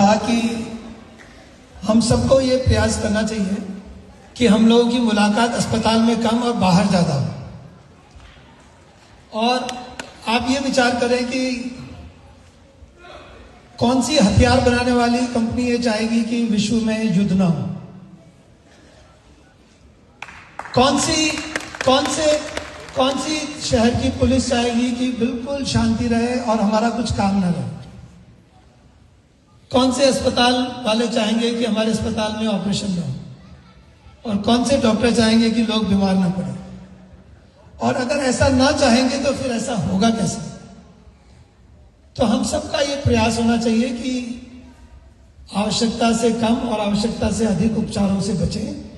कहा कि हम सबको ये प्रयास करना चाहिए कि हम लोगों की मुलाकात अस्पताल में कम और बाहर ज़्यादा हो। और आप ये विचार करें कि कौन सी हथियार बनाने वाली कंपनी ये चाहेगी कि विश्व में युद्ध ना हो? कौन सी शहर की पुलिस चाहेगी कि बिल्कुल शांति रहे और हमारा कुछ काम ना रहे? कौन से अस्पताल वाले चाहेंगे कि हमारे अस्पताल में ऑपरेशन ना हो? और कौन से डॉक्टर चाहेंगे कि लोग बीमार ना पड़े? और अगर ऐसा ना चाहेंगे तो फिर ऐसा होगा कैसे? तो हम सबका ये प्रयास होना चाहिए कि आवश्यकता से कम और आवश्यकता से अधिक उपचारों से बचें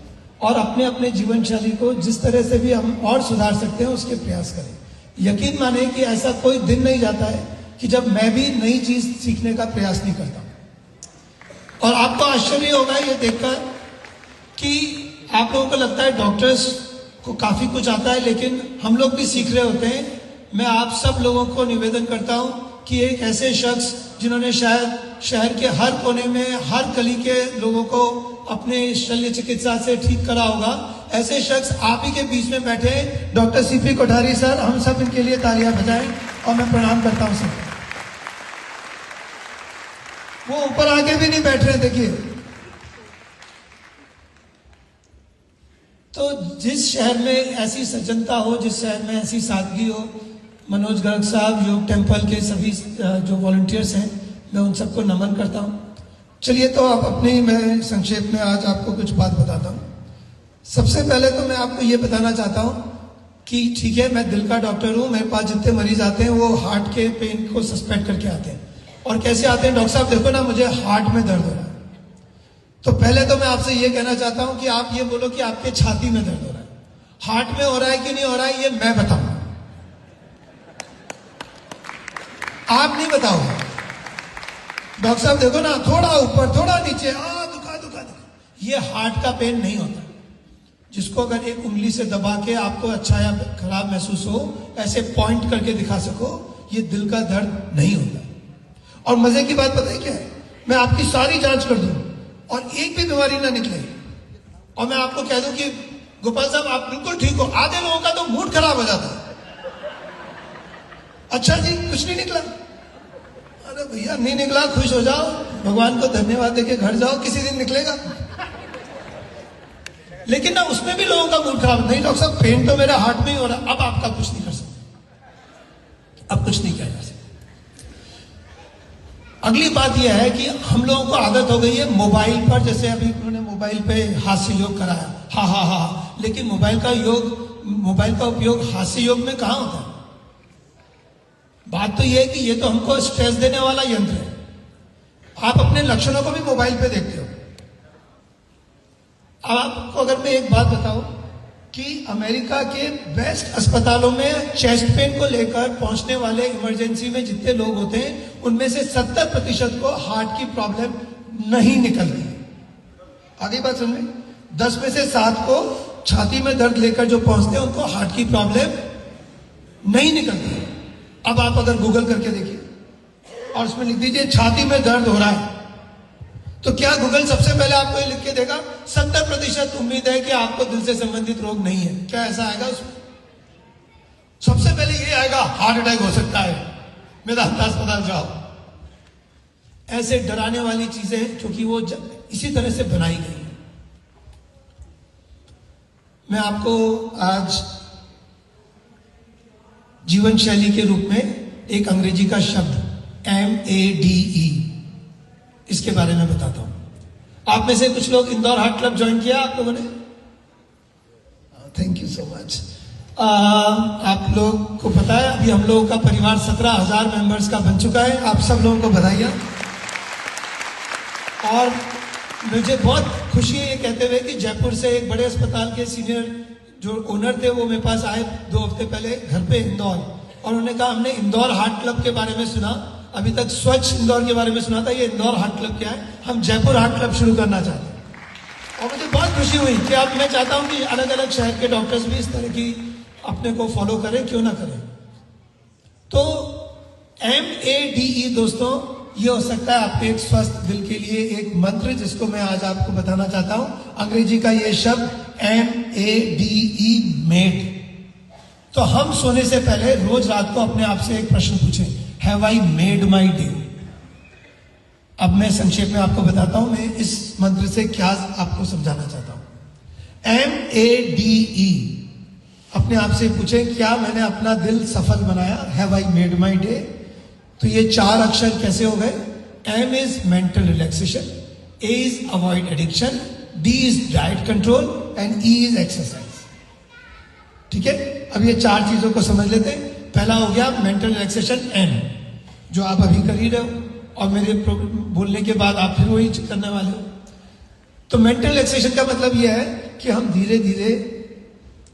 और अपने अपने जीवन शैली को जिस तरह से भी हम और सुधार सकते हैं उसके प्रयास करें। यकीन माने कि ऐसा कोई दिन नहीं जाता है कि जब मैं भी नई चीज सीखने का प्रयास नहीं करता। और आपको आश्चर्य होगा ये देखकर कि आप लोगों को लगता है डॉक्टर्स को काफी कुछ आता है, लेकिन हम लोग भी सीख रहे होते हैं। मैं आप सब लोगों को निवेदन करता हूं कि एक ऐसे शख्स जिन्होंने शायद शहर के हर कोने में हर गली के लोगों को अपने शल्य चिकित्सा से ठीक करा होगा, ऐसे शख्स आप ही के बीच में बैठे डॉक्टर सीपी कोठारी सर। हम सब इनके लिए तालियां बजाएं और मैं प्रणाम करता हूं सबको। वो ऊपर आके भी नहीं बैठ रहे, देखिए। तो जिस शहर में ऐसी सज्जनता हो, जिस शहर में ऐसी सादगी हो, मनोज गर्ग साहब, योग टेम्पल के सभी जो वॉलंटियर्स हैं, मैं उन सबको नमन करता हूं। चलिए, तो आप अपनी मैं संक्षेप में आज आपको कुछ बात बताता हूं। सबसे पहले तो मैं आपको ये बताना चाहता हूं कि ठीक है, मैं दिल का डॉक्टर हूं। मेरे पास जितने मरीज आते हैं वो हार्ट के पेन को सस्पेक्ट करके आते हैं। और कैसे आते हैं? डॉक्टर साहब देखो ना, मुझे हार्ट में दर्द हो रहा है। तो पहले तो मैं आपसे ये कहना चाहता हूं कि आप ये बोलो कि आपके छाती में दर्द हो रहा है। हार्ट में हो रहा है कि नहीं हो रहा है ये मैं बताऊंगा, आप नहीं बताओगे। डॉक्टर साहब देखो ना, थोड़ा ऊपर थोड़ा नीचे, दुखा दुखा दुखा, ये हार्ट का पेन नहीं होता। जिसको अगर एक उंगली से दबा के आपको अच्छा या खराब महसूस हो, ऐसे पॉइंट करके दिखा सको, ये दिल का दर्द नहीं होता। और मजे की बात पता है क्या है? मैं आपकी सारी जांच कर दूं और एक भी बीमारी ना निकले और मैं आपको कह दूं कि गोपाल साहब आप बिल्कुल ठीक हो, आधे लोगों का तो मूड खराब हो जाता है। अच्छा जी, कुछ नहीं निकला? अरे भैया नहीं निकला, खुश हो जाओ, भगवान को धन्यवाद देके घर जाओ, किसी दिन निकलेगा। लेकिन ना उसमें भी लोगों का मूड खराब। नहीं डॉक्टर साहब, पेन तो मेरे हार्ट में ही हो रहा। अब आपका कुछ नहीं कर सकते, अब कुछ नहीं किया जा सकता। अगली बात यह है कि हम लोगों को आदत हो गई है मोबाइल पर, जैसे अभी उन्होंने मोबाइल पे हास्य योग कराया, हा, लेकिन मोबाइल का उपयोग हास्य योग में कहां होता है? बात तो यह है कि ये तो हमको स्ट्रेस देने वाला यंत्र है। आप अपने लक्षणों को भी मोबाइल पे देखते हो। अब आपको अगर मैं एक बात बताऊं कि अमेरिका के बेस्ट अस्पतालों में चेस्ट पेन को लेकर पहुंचने वाले इमरजेंसी में जितने लोग होते हैं, उनमें से 70% को हार्ट की प्रॉब्लम नहीं निकलती। आगे बात समझ में? 10 में से 7 को छाती में दर्द लेकर जो पहुंचते हैं उनको हार्ट की प्रॉब्लम नहीं निकलती। अब आप अगर गूगल करके देखिए और उसमें लिख दीजिए छाती में दर्द हो रहा है, तो क्या गूगल सबसे पहले आपको ये लिख के देगा 70% उम्मीद है कि आपको दिल से संबंधित रोग नहीं है? क्या ऐसा आएगा उसमें? सबसे पहले ये आएगा हार्ट अटैक हो सकता है, मेदांता अस्पताल जाओ। ऐसे डराने वाली चीजें क्योंकि वो इसी तरह से बनाई गई। मैं आपको आज जीवन शैली के रूप में एक अंग्रेजी का शब्द MADE, इसके बारे में बताता हूं। आप में से कुछ लोग इंदौर हार्ट क्लब ज्वाइन किया आप लोगों ने? Thank you so much. आप लोग को पता है अभी हम लोगों का परिवार 17,000 मेंबर्स का बन चुका है। आप सब लोगों को बधाइयां। और मुझे बहुत खुशी है ये कहते हुए कि जयपुर से एक बड़े अस्पताल के सीनियर जो ओनर थे वो मेरे पास आए 2 हफ्ते पहले घर पे इंदौर, और उन्होंने कहा हमने इंदौर हार्ट क्लब के बारे में सुना, अभी तक स्वच्छ इंदौर के बारे में सुना था, ये इंदौर हार्ट क्लब क्या है, हम जयपुर हार्ट क्लब शुरू करना चाहते हैं। और मुझे बहुत खुशी हुई कि अब मैं चाहता हूं कि अलग अलग शहर के डॉक्टर्स भी इस तरह की अपने को फॉलो करें, क्यों ना करें। तो MADE दोस्तों ये हो सकता है आपके एक स्वस्थ दिल के लिए एक मंत्र, जिसको मैं आज आपको बताना चाहता हूं। अंग्रेजी का ये शब्द MADE, मेड। तो हम सोने से पहले रोज रात को अपने आप से एक प्रश्न पूछें, have I made my day? अब मैं संक्षेप में आपको बताता हूं मैं इस मंत्र से क्या आपको समझाना चाहता हूं। MADE, अपने आप से पूछें, क्या मैंने अपना दिल सफल बनाया? Have I made my day? तो ये 4 अक्षर कैसे हो गए? M is mental relaxation, A is avoid addiction, D is diet control and E is exercise. ठीक है, अब ये 4 चीजों को समझ लेते हैं। पहला हो गया मेंटल रिलैक्सेशन, M, जो आप अभी कर ही रहे हो और मेरे बोलने के बाद आप फिर वही करने वाले हो। तो मेंटल रिलैक्सेशन का मतलब यह है कि हम धीरे धीरे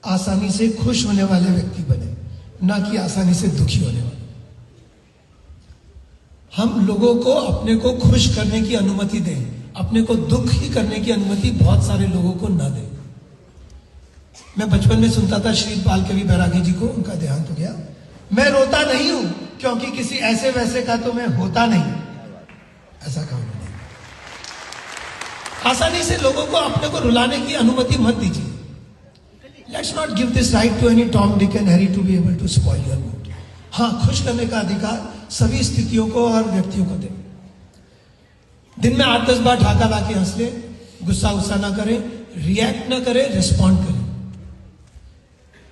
आसानी से खुश होने वाले व्यक्ति बने, ना कि आसानी से दुखी होने वाले। हम लोगों को अपने को खुश करने की अनुमति दें, अपने को दुख ही करने की अनुमति बहुत सारे लोगों को ना दें। मैं बचपन में सुनता था श्री बाल कवि बैरागी जी को, उनका देहांत हो गया। मैं रोता नहीं हूं क्योंकि किसी ऐसे वैसे का तो मैं होता नहीं, ऐसा कहा उन्होंने। आसानी से लोगों को अपने को रुलाने की अनुमति मत दीजिए। Let's not give this right to any Tom, Dick and Harry to be able to spoil your mood. हाँ, खुश करने का अधिकार सभी स्थितियों को और व्यक्तियों को दें। दिन में 8-10 बार ढाका ला के हंस ले, गुस्सा गुस्सा ना करें, रिएक्ट ना करें, रिस्पॉन्ड करें।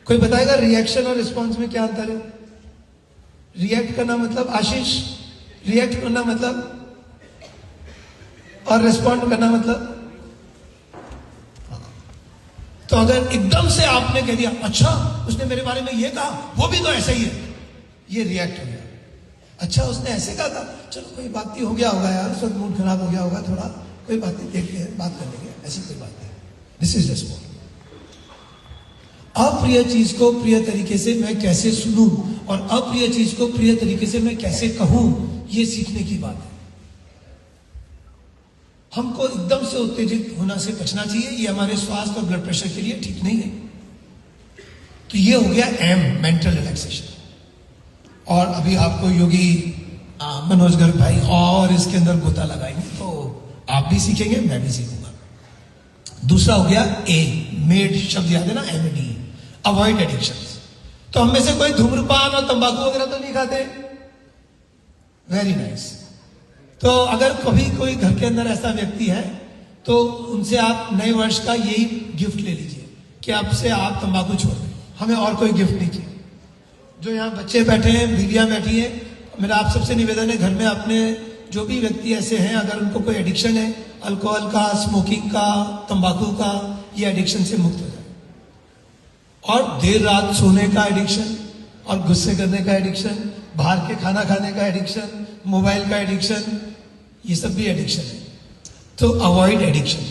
कोई बताएगा रिएक्शन और रिस्पॉन्स में क्या अंतर है? रिएक्ट करना मतलब, आशीष, रिएक्ट करना मतलब, और रिस्पॉन्ड करना मतलब? तो अगर एकदम से आपने कह दिया, अच्छा उसने मेरे बारे में ये कहा, वो भी तो ऐसा ही है, ये रिएक्ट हो गया। अच्छा उसने ऐसे कहा था, चलो कोई बात नहीं, हो गया होगा यार, उस वक्त मूड खराब हो गया होगा थोड़ा, कोई बात नहीं, देखते हैं, बात कर लेंगे, ऐसी कोई बात नहीं। This is respond. अप्रिय चीज को प्रिय तरीके से मैं कैसे सुनूं और अप्रिय चीज को प्रिय तरीके से मैं कैसे कहूं, ये सीखने की बात है। हमको एकदम से उत्तेजित होना से बचना चाहिए, ये हमारे स्वास्थ्य और ब्लड प्रेशर के लिए ठीक नहीं है। तो ये हो गया M, मेंटल रिलैक्सेशन। और अभी आपको योगी मनोज गर्ग भाई और इसके अंदर गोता लगाएंगे, तो आप भी सीखेंगे, मैं भी सीखूंगा। दूसरा हो गया A, मेड, शब्द याद है ना, MAD, अवॉइड एडिक्शन। तो हम में से कोई धूम्रपान और तंबाकू वगैरह तो नहीं खाते? Very nice. तो अगर कभी कोई घर के अंदर ऐसा व्यक्ति है तो उनसे आप नए वर्ष का यही गिफ्ट ले लीजिए कि आपसे आप तंबाकू छोड़ दें, हमें और कोई गिफ्ट नहीं चाहिए। जो यहाँ बच्चे बैठे हैं, बीवियां बैठी हैं, मेरा आप सबसे निवेदन है, घर में अपने जो भी व्यक्ति ऐसे हैं, अगर उनको कोई एडिक्शन है, अल्कोहल का, स्मोकिंग का, तंबाकू का, ये एडिक्शन से मुक्त हो जाए। और देर रात सोने का एडिक्शन, और गुस्से करने का एडिक्शन, बाहर के खाना खाने का एडिक्शन, मोबाइल का एडिक्शन, ये सब भी एडिक्शन है। तो अवॉइड एडिक्शन,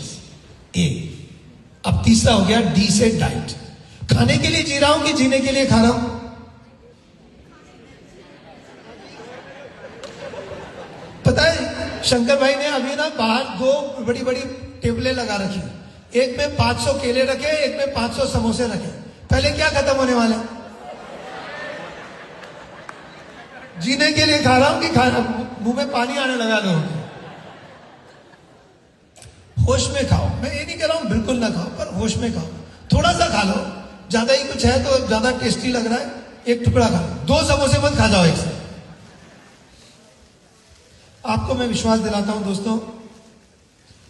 ए। अब तीसरा हो गया D से डाइट। खाने के लिए जी रहा हूं कि जीने के लिए खा रहा हूं? पता है शंकर भाई ने अभी ना बाहर 2 बड़ी बड़ी टेबलें लगा रखी, एक में 500 केले रखे, एक में 500 समोसे रखे। पहले क्या खत्म होने वाले? जीने के लिए खा रहा हूं कि मुंह में पानी आने लगा लो? होश में खाओ। मैं ये नहीं कह रहा हूं बिल्कुल ना खाओ, पर होश में खाओ, थोड़ा सा खा लो। ज्यादा ही कुछ है तो ज्यादा टेस्टी लग रहा है, एक टुकड़ा खा लो, 2 समोसे मत खा जाओ एक साथ। आपको मैं विश्वास दिलाता हूं दोस्तों,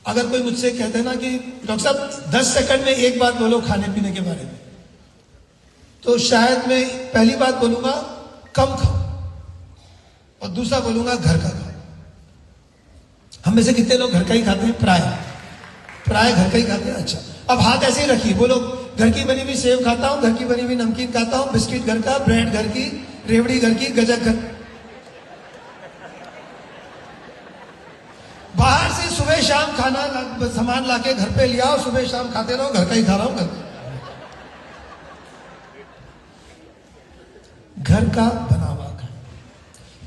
अगर कोई मुझसे कहते हैं ना कि डॉक्टर साहब 10 सेकंड में एक बात बोलो खाने पीने के बारे में, तो शायद मैं पहली बात बोलूंगा कम खाओ, और दूसरा बोलूंगा घर का खाओ। हम में से कितने लोग घर का ही खाते हैं? प्राय घर का ही खाते हैं। अच्छा, अब हाथ ऐसे ही रखिए, बोलो घर की बनी हुई सेव खाता हूं, घर की बनी हुई नमकीन खाता हूं, बिस्किट घर का, ब्रेड घर की, रेवड़ी घर की, गजक घर। बाहर से सुबह शाम खाना सामान लाके घर पे लिया और सुबह शाम खाते रहो, घर का ही खा रहा हूं। घर का बना हुआ खाए,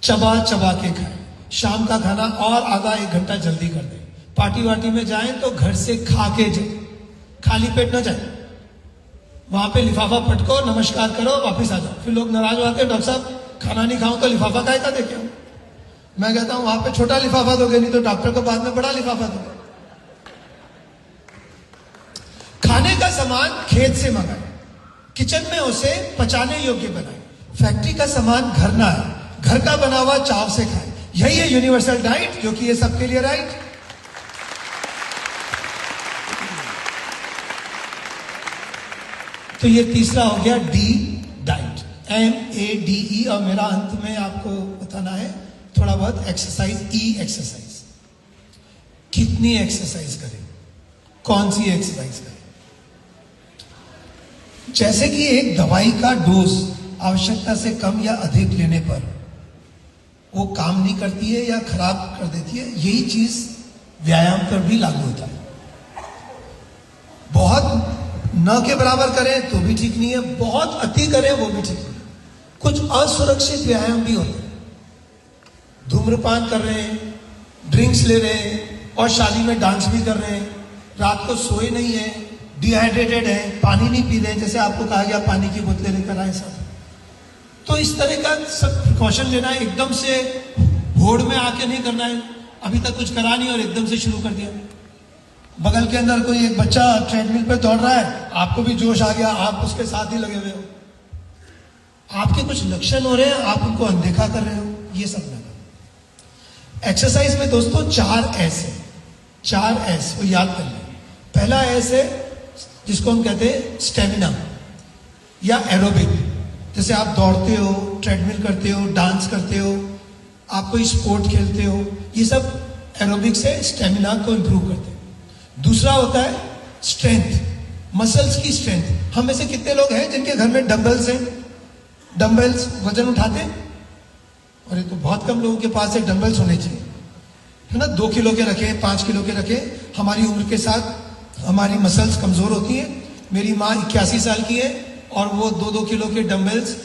चबा चबा के खाए। शाम का खाना और आधा 1 घंटा जल्दी कर दे। पार्टी वार्टी में जाएं तो घर से खा के जाए, खाली पेट ना जाए। वहां पे लिफाफा पटको, नमस्कार करो, वापस आ जाओ। फिर लोग नाराज हो जाते हैं, डॉक्टर साहब खाना नहीं खाऊं तो लिफाफा काहे का देखे? मैं कहता हूं वहां पे छोटा लिफाफा दोगे, नहीं तो डॉक्टर को बाद में बड़ा लिफाफा दोगे। खाने का सामान खेत से मंगाए, किचन में उसे पचाने योग्य बनाए। फैक्ट्री का सामान घर ना है, घर का बना हुआ चाव से खाए। यही है यूनिवर्सल डाइट, जो कि ये सबके लिए राइट। तो ये तीसरा हो गया डी, डाइट, MADE। और मेरा अंत में आपको बताना है थोड़ा बहुत एक्सरसाइज, E एक्सरसाइज। कितनी एक्सरसाइज करें, कौन सी एक्सरसाइज करें? जैसे कि एक दवाई का डोज आवश्यकता से कम या अधिक लेने पर वो काम नहीं करती है या खराब कर देती है, यही चीज व्यायाम पर भी लागू होता है। बहुत न के बराबर करें तो भी ठीक नहीं है, बहुत अति करें वो भी ठीक नहीं है। कुछ असुरक्षित व्यायाम भी होते हैं। धूम्रपान कर रहे हैं, ड्रिंक्स ले रहे हैं और शादी में डांस भी कर रहे हैं, रात को सोए नहीं है, डिहाइड्रेटेड है, पानी नहीं पी रहे हैं, जैसे आपको कहा गया पानी की बोतलें लेकर आए साथ। तो इस तरह का सब प्रिकॉशन लेना है। एकदम से होड़ में आके नहीं करना है, अभी तक कुछ करा नहीं और एकदम से शुरू कर दिया। बगल के अंदर कोई एक बच्चा ट्रेडमिल पे दौड़ रहा है, आपको भी जोश आ गया, आप उसके साथ ही लगे हुए हो। आपके कुछ लक्षण हो रहे हैं, आप उनको अनदेखा कर रहे हो, ये सब लगा। एक्सरसाइज में दोस्तों 4 S है, 4 S वो याद कर लें। पहला S है जिसको हम कहते हैं स्टेमिना या एरोबिक। जैसे आप दौड़ते हो, ट्रेडमिल करते हो, डांस करते हो, आप कोई स्पोर्ट खेलते हो, ये सब एरोबिक्स है, स्टेमिना को इंप्रूव करते हैं। दूसरा होता है स्ट्रेंथ, मसल्स की स्ट्रेंथ। हम में से कितने लोग हैं जिनके घर में डंबल्स हैं, डंबल्स वजन उठाते हैं? और ये तो बहुत कम लोगों के पास है, डंबल्स होने चाहिए, है ना। 2 किलो के रखें, 5 किलो के रखें। हमारी उम्र के साथ हमारी मसल्स कमजोर होती हैं। मेरी माँ 81 साल की है और वो 2-2 किलो के डंबल्स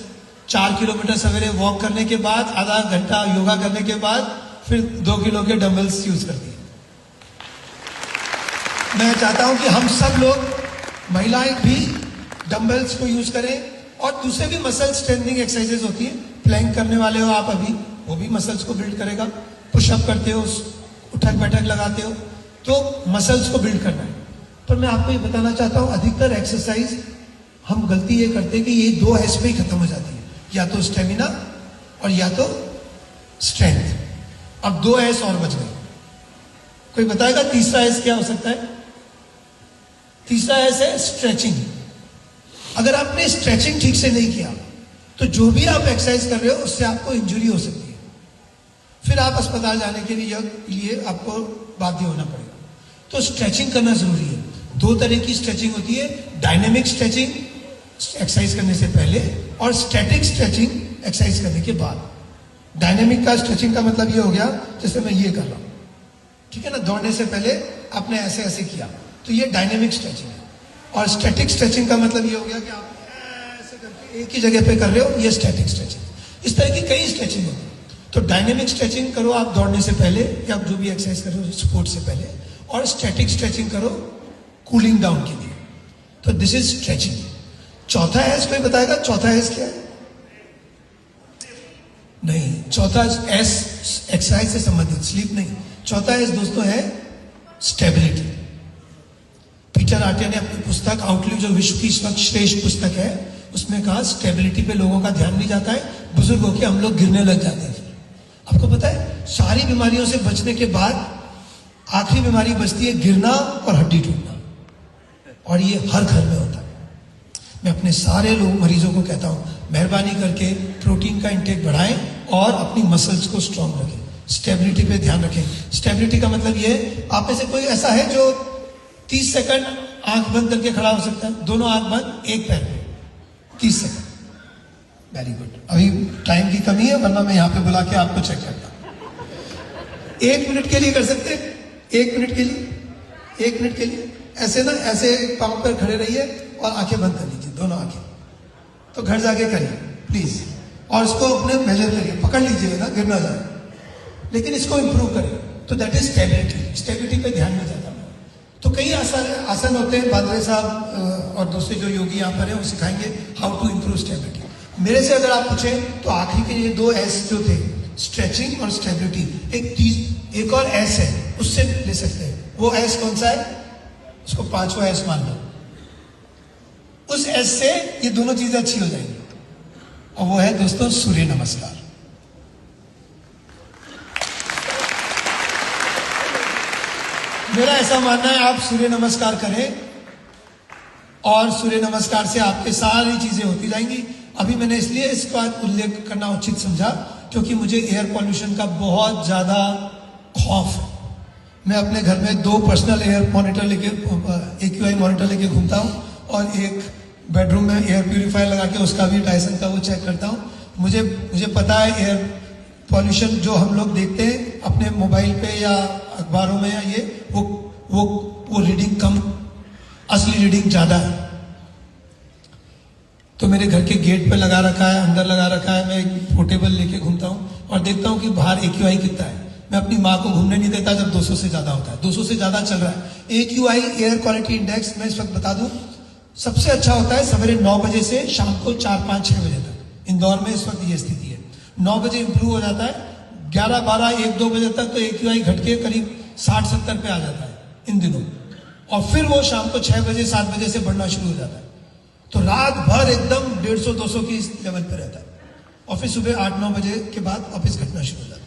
4 किलोमीटर सवेरे वॉक करने के बाद, आधा घंटा योगा करने के बाद, फिर 2 किलो के डंबल्स यूज करती है। मैं चाहता हूं कि हम सब लोग, महिलाएं भी डंबल्स को यूज करें। और दूसरे भी मसल स्ट्रेंथनिंग एक्सरसाइजेज होती है। प्लैंक करने वाले हो आप अभी, वो भी मसल्स को बिल्ड करेगा। पुशअप करते हो, उठक बैठक लगाते हो, तो मसल्स को बिल्ड करना है। पर मैं आपको ये बताना चाहता हूं, अधिकतर एक्सरसाइज हम गलती ये करते हैं कि ये 2 S पे ही खत्म हो जाती है, या तो स्टेमिना और या तो स्ट्रेंथ। अब 2 S और बच गए। कोई बताएगा तीसरा S क्या हो सकता है? तीसरा S है स्ट्रेचिंग। अगर आपने स्ट्रेचिंग ठीक से नहीं किया तो जो भी आप एक्सरसाइज कर रहे हो उससे आपको इंजरी हो सकती है, फिर आप अस्पताल जाने के लिए आपको बाध्य होना पड़ेगा। तो स्ट्रेचिंग करना जरूरी है। 2 तरह की स्ट्रेचिंग होती है, डायनेमिक स्ट्रेचिंग एक्सरसाइज करने से पहले और स्टैटिक स्ट्रेचिंग एक्सरसाइज करने के बाद। डायनेमिक का स्ट्रेचिंग का मतलब ये हो गया जैसे मैं ये कर रहा हूं, ठीक है ना, दौड़ने से पहले आपने ऐसे ऐसे किया, तो ये डायनेमिक स्ट्रेचिंग है। और स्टैटिक स्ट्रेचिंग का मतलब ये हो गया कि आप ऐसे करके एक ही जगह पे कर रहे हो, ये स्टैटिक स्ट्रेचिंग। इस तरह की कई स्ट्रेचिंग होती है। तो डायनेमिक स्ट्रेचिंग करो आप दौड़ने से पहले या जो भी एक्सरसाइज कर रहे हो स्पोर्ट से पहले, और स्टैटिक स्ट्रेचिंग करो कूलिंग डाउन के लिए। तो दिस इज स्ट्रेचिंग। चौथा एस कोई बताएगा? चौथा एस क्या है? नहीं, चौथा एस एक्सरसाइज से संबंधित, स्लीप नहीं। चौथा एस दोस्तों है स्टेबिलिटी। पीटर आर्टिया ने अपनी पुस्तक आउटलुक, जो विश्व की इस वक्त श्रेष्ठ पुस्तक है, उसमें कहा स्टेबिलिटी पे लोगों का ध्यान नहीं जाता है, बुजुर्ग होकर हम लोग गिरने लग जाते हैं। आपको पता है सारी बीमारियों से बचने के बाद आखिरी बीमारी बचती है गिरना और हड्डी टूटना, और ये हर घर में होता है। मैं अपने सारे लोग मरीजों को कहता हूं, मेहरबानी करके प्रोटीन का इंटेक बढ़ाएं और अपनी मसल्स को स्ट्रांग रखें, स्टेबिलिटी पे ध्यान रखें। स्टेबिलिटी का मतलब ये, आप में से कोई ऐसा है जो 30 सेकंड आंख बंद करके खड़ा हो सकता है? दोनों आंख बंद, एक पैर पे 30 सेकंड। Very good. अभी टाइम की कमी है, वरना मैं यहां पे बुला के आपको चेक करता। 1 मिनट के लिए कर सकते हैं? 1 मिनट के लिए, 1 मिनट के लिए ऐसे ना, ऐसे पांव पर खड़े रहिए और आंखें बंद कर लीजिए, दोनों आंखें। तो घर जाके करिए प्लीज, और इसको अपने मेजर करिए, पकड़ लीजिए ना, गिर ना जाए, लेकिन इसको इंप्रूव करिए। तो दैट इज स्टेबिलिटी। स्टेबिलिटी पे ध्यान नहीं जाता। तो कई आसन होते हैं, बादरे साहब और दूसरे जो योगी यहाँ पर हैं वो सिखाएंगे हाउ टू इंप्रूव स्टेबिलिटी। मेरे से अगर आप पूछें तो आखिरी के ये 2 एस जो थे, स्ट्रेचिंग और स्टेबिलिटी। एक और एस है, उससे ले सकते हैं। वो एस कौन सा है? उसको 5वां एस मान लो। उस एस से ये दोनों चीजें अच्छी हो जाएंगी, और वो है दोस्तों सूर्य नमस्कार। मेरा ऐसा मानना है आप सूर्य नमस्कार करें और सूर्य नमस्कार से आपके सारी चीजें होती जाएंगी। अभी मैंने इसलिए इसका उल्लेख करना उचित समझा क्योंकि मुझे एयर पॉल्यूशन का बहुत ज्यादा खौफ है। मैं अपने घर में 2 पर्सनल एयर मॉनिटर लेके, AQI मॉनिटर लेके घूमता हूँ, और एक बेडरूम में एयर प्यूरिफायर लगा के उसका भी डायसन का वो चेक करता हूँ। मुझे पता है एयर पॉल्यूशन जो हम लोग देखते हैं अपने मोबाइल पे या अखबारों में, या ये वो रीडिंग कम, असली रीडिंग ज्यादा है। तो मेरे घर के गेट पे लगा रखा है, अंदर लगा रखा है। मैं एक पोर्टेबल लेके घूमता हूँ और देखता हूँ कि बाहर AQI कितना है। मैं अपनी माँ को घूमने नहीं देता जब 200 से ज्यादा होता है। 200 से ज्यादा चल रहा है। AQI एयर क्वालिटी इंडेक्स मैं इस वक्त बता दूं, सबसे अच्छा होता है सवेरे 9 बजे से शाम को 4, 5, 6 बजे तक। इंदौर में इस वक्त ये स्थिति है। 9 बजे इंप्रूव हो जाता है, 11, 12, 1, 2 बजे तक तो AQI घट के करीब 60, 70 पे आ जाता है इन दिनों, और फिर वो शाम को 6 बजे, 7 बजे से बढ़ना शुरू हो जाता है। तो रात भर एकदम 150, 200 की लेवल पे रहता है, और फिर सुबह 8, 9 बजे के बाद वापस घटना शुरू हो जाता है।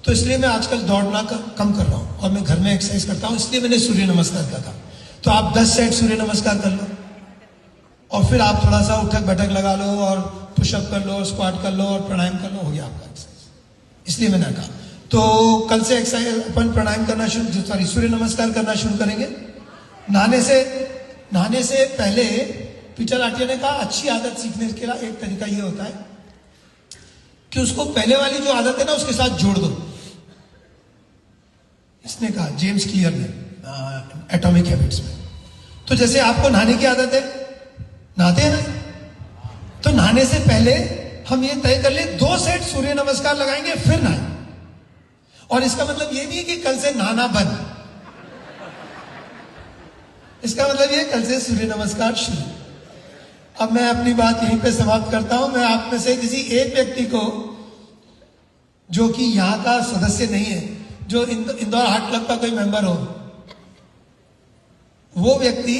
तो इसलिए मैं आजकल दौड़ना कम कर रहा हूँ और मैं घर में एक्सरसाइज करता हूँ। इसलिए मैंने सूर्य नमस्कार का कहा। तो आप 10 सेट सूर्य नमस्कार कर लो, और फिर आप थोड़ा सा उठक बैठक लगा लो, और पुशअप कर लो, और स्क्वाट कर लो, और प्राणायाम कर लो, हो गया आपका एक्सरसाइज। इसलिए मैंने कहा। तो कल से एक्सरसाइज अपन प्राणायाम करना सूर्य नमस्कार करना शुरू करेंगे। नहाने से पहले पीटर आर्टिया ने कहा अच्छी आदत सीखने के लिए एक तरीका ये होता है कि उसको पहले वाली जो आदत है ना उसके साथ जोड़ दो। इसने कहा, जेम्स क्लियर ने एटॉमिक हैबिट्स में। तो जैसे आपको नहाने की आदत है, नहाते हैं ना, तो नहाने से पहले हम ये तय कर ले 2 सेट सूर्य नमस्कार लगाएंगे फिर नहाए। और इसका मतलब ये नहीं है कि कल से नहाना बंद, इसका मतलब ये कल से सूर्य नमस्कार शुरू। अब मैं अपनी बात यहीं पे समाप्त करता हूं। मैं आप में से किसी एक व्यक्ति को जो कि यहां का सदस्य नहीं है, जो इंदौर हार्ट क्लब का कोई मेंबर हो, वो व्यक्ति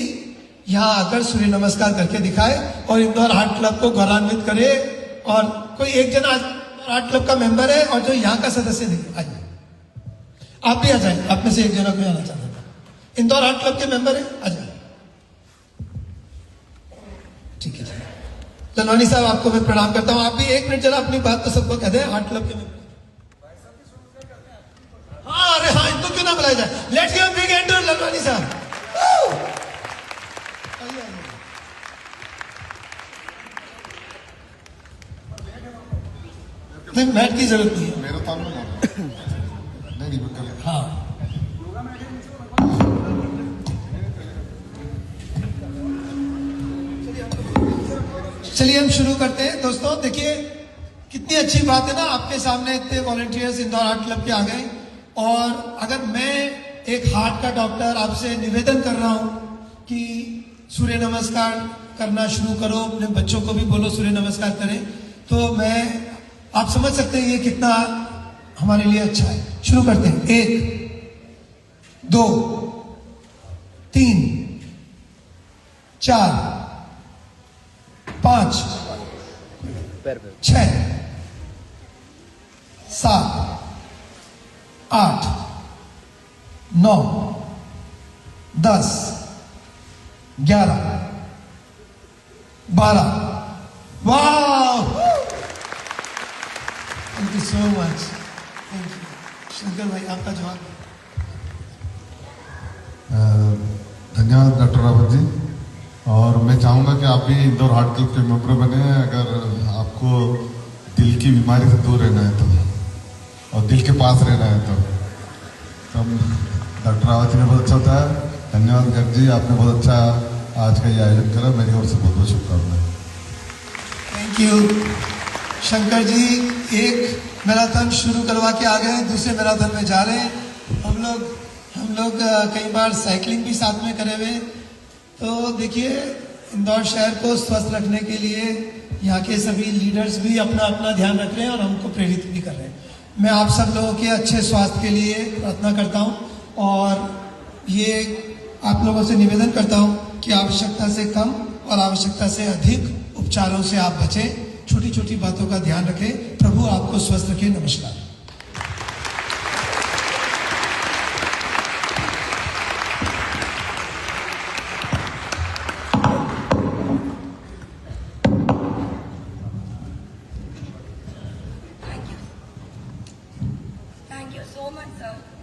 यहां आकर सूर्य नमस्कार करके दिखाए और इंदौर हार्ट क्लब को गौरवान्वित करे। और कोई एक जना हार्ट क्लब का मेंबर है और जो यहां का सदस्य नहीं, आइए आप भी आ जाए। आप में से एक जना कोई आना चाहता है, इंदौर हार्ट क्लब के मेंबर है, आ जाए। ठीक है, ललवानी साहब आपको मैं प्रणाम करता हूं। आप भी 1 मिनट जरा अपनी बात तो सबको कह दें। हार्ट क्लब के मेंबर, हाँ, अरे हाँ, इनको क्यों ना बुलाया जाए। Let's give a big hand to Lalwani साहब। नहीं, मैट की जरूरत नहीं है। मेरा तान नहीं, हाँ, चलिए हम शुरू करते हैं। दोस्तों देखिए कितनी अच्छी बात है ना, आपके सामने इतने वॉलंटियर्स इंदौर हार्ट क्लब के आ गए। और अगर मैं एक हार्ट का डॉक्टर आपसे निवेदन कर रहा हूं कि सूर्य नमस्कार करना शुरू करो, अपने बच्चों को भी बोलो सूर्य नमस्कार करें, तो मैं, आप समझ सकते हैं ये कितना हमारे लिए अच्छा है। शुरू करते हैं। 1, 2, 3, 4, 5, 6, 7, 8, 9, 10, 11, 12। वाह, thank you so much. Thank you. Shankar भाई आपका जवाब। धन्यवाद डॉक्टर रावत जी। और मैं चाहूँगा कि आप भी इंदौर हार्ट क्लब के मेंबर बने। अगर आपको दिल की बीमारी से दूर रहना है तो, और दिल के पास रहना है तो डॉक्टर रावत जी ने बहुत अच्छा होता है। धन्यवाद गर्ग जी, आपने बहुत अच्छा आज का ये आयोजन करा। मेरी ओर से बहुत बहुत शुभकामनाएं। Thank you Shankar ji. एक मैराथन शुरू करवा के आ गए, दूसरे मैराथन में जा रहे हैं। हम लोग कई बार साइकिलिंग भी साथ में करे हुए। तो देखिए इंदौर शहर को स्वस्थ रखने के लिए यहाँ के सभी लीडर्स भी अपना अपना ध्यान रख रहे हैं और हमको प्रेरित भी कर रहे हैं। मैं आप सब लोगों के अच्छे स्वास्थ्य के लिए प्रार्थना करता हूं और ये आप लोगों से निवेदन करता हूं कि आवश्यकता से कम और आवश्यकता से अधिक उपचारों से आप बचें, छोटी छोटी बातों का ध्यान रखें। प्रभु आपको स्वस्थ रखे। नमस्कार। Thank you so much, sir.